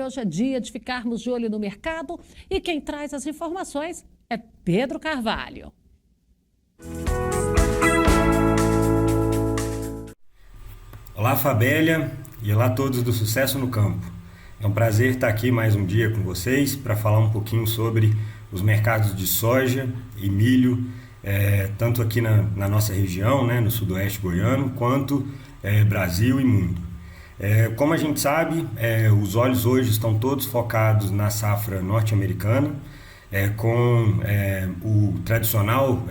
hoje é dia de ficarmos de olho no mercado e quem traz as informações é Pedro Carvalho. Olá, Fabélia, e olá a todos do Sucesso no Campo. É um prazer estar aqui mais um dia com vocês para falar um pouquinho sobre os mercados de soja e milho, tanto aqui na nossa região, né, no sudoeste goiano, quanto Brasil e mundo. Como a gente sabe, os olhos hoje estão todos focados na safra norte-americana, com o tradicional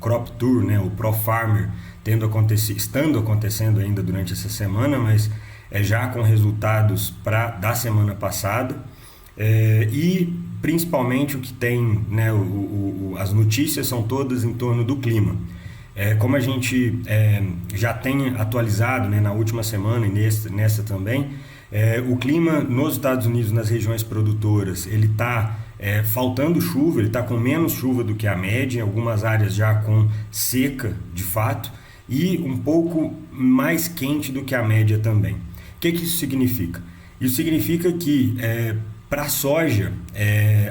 Crop Tour, né, o Pro Farmer, estando acontecendo ainda durante essa semana, mas já com resultados da semana passada, e principalmente o que tem, né, as notícias são todas em torno do clima. Como a gente já tem atualizado, né, na última semana e nessa também, o clima nos Estados Unidos, nas regiões produtoras, ele está faltando chuva, ele está com menos chuva do que a média, em algumas áreas já com seca de fato, e um pouco mais quente do que a média também. O que isso significa? Isso significa que para a soja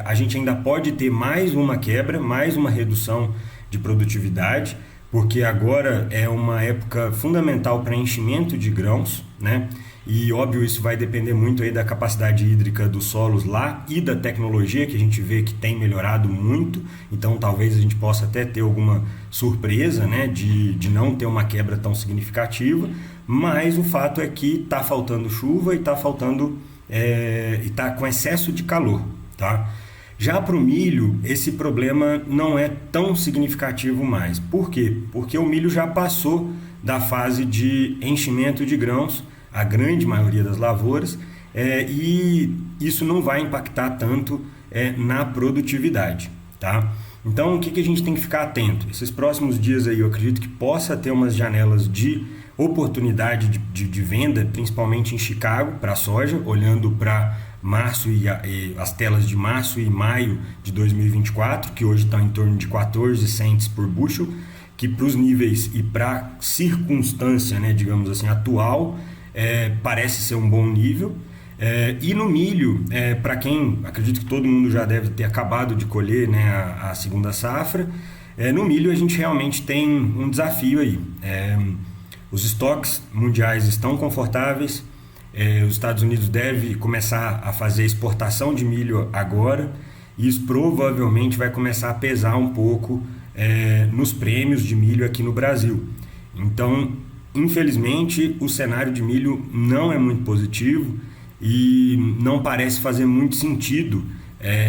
a gente ainda pode ter mais uma quebra, mais uma redução de produtividade, porque agora é uma época fundamental para enchimento de grãos, né? E óbvio, isso vai depender muito aí da capacidade hídrica dos solos lá e da tecnologia, que a gente vê que tem melhorado muito. Então talvez a gente possa até ter alguma surpresa, né, de não ter uma quebra tão significativa, mas o fato é que está faltando chuva e está faltando e está com excesso de calor, tá? Já para o milho, esse problema não é tão significativo mais. Por quê? Porque o milho já passou da fase de enchimento de grãos, a grande maioria das lavouras, e isso não vai impactar tanto na produtividade, tá? Então, o que a gente tem que ficar atento? Esses próximos dias aí eu acredito que possa ter umas janelas de oportunidade de venda, principalmente em Chicago, para a soja, olhando para março e as telas de março e maio de 2024, que hoje estão em torno de 14 cents por bushel, que para os níveis e para a circunstância, né, digamos assim, atual, parece ser um bom nível. E no milho, para quem, acredito que todo mundo já deve ter acabado de colher, né, a segunda safra, no milho a gente realmente tem um desafio aí. Os estoques mundiais estão confortáveis, os Estados Unidos devem começar a fazer exportação de milho agora, e isso provavelmente vai começar a pesar um pouco nos prêmios de milho aqui no Brasil. Então, infelizmente, o cenário de milho não é muito positivo e não parece fazer muito sentido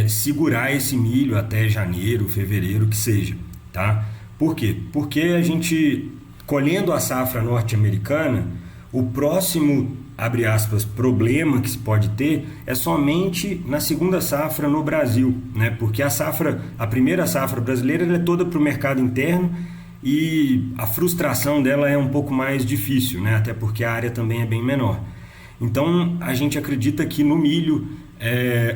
segurar esse milho até janeiro, fevereiro, que seja, tá? Por quê? Porque a gente, colhendo a safra norte-americana, o próximo, abre aspas, problema que se pode ter é somente na segunda safra no Brasil, né? Porque a primeira safra brasileira ela é toda para o mercado interno, e a frustração dela é um pouco mais difícil, né? Até porque a área também é bem menor. Então a gente acredita que no milho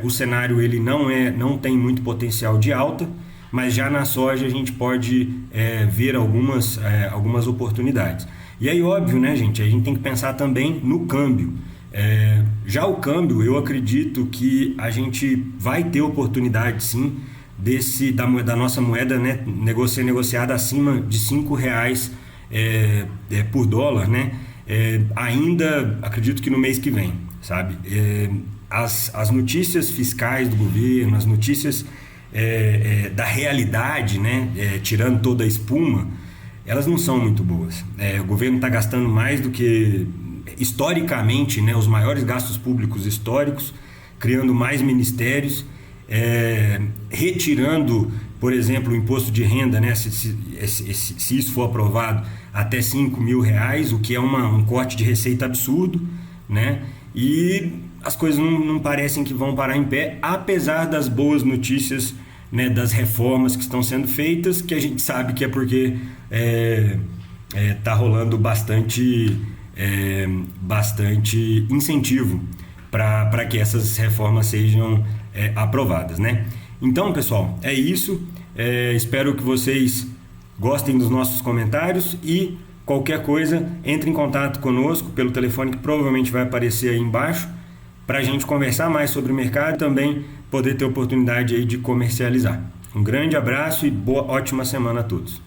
o cenário ele não tem muito potencial de alta, mas já na soja a gente pode ver algumas oportunidades. E aí, óbvio, né, gente, a gente tem que pensar também no câmbio. Já o câmbio, eu acredito que a gente vai ter oportunidade sim da nossa moeda, né, ser negociada acima de R$5 por dólar, né, ainda acredito que no mês que vem, sabe? As notícias fiscais do governo, as notícias da realidade, né, tirando toda a espuma, elas não são muito boas. O governo está gastando mais do que historicamente, né, os maiores gastos públicos históricos, criando mais ministérios, retirando, por exemplo, o imposto de renda, né, se isso for aprovado, até R$5.000, o que é um corte de receita absurdo, né? E as coisas não parecem que vão parar em pé, apesar das boas notícias, né, das reformas que estão sendo feitas, que a gente sabe que é porque está rolando bastante incentivo para que essas reformas sejam aprovadas, né? Então, pessoal, é isso. Espero que vocês gostem dos nossos comentários e qualquer coisa, entre em contato conosco pelo telefone que provavelmente vai aparecer aí embaixo, para a gente conversar mais sobre o mercado e também poder ter oportunidade aí de comercializar. Um grande abraço e ótima semana a todos.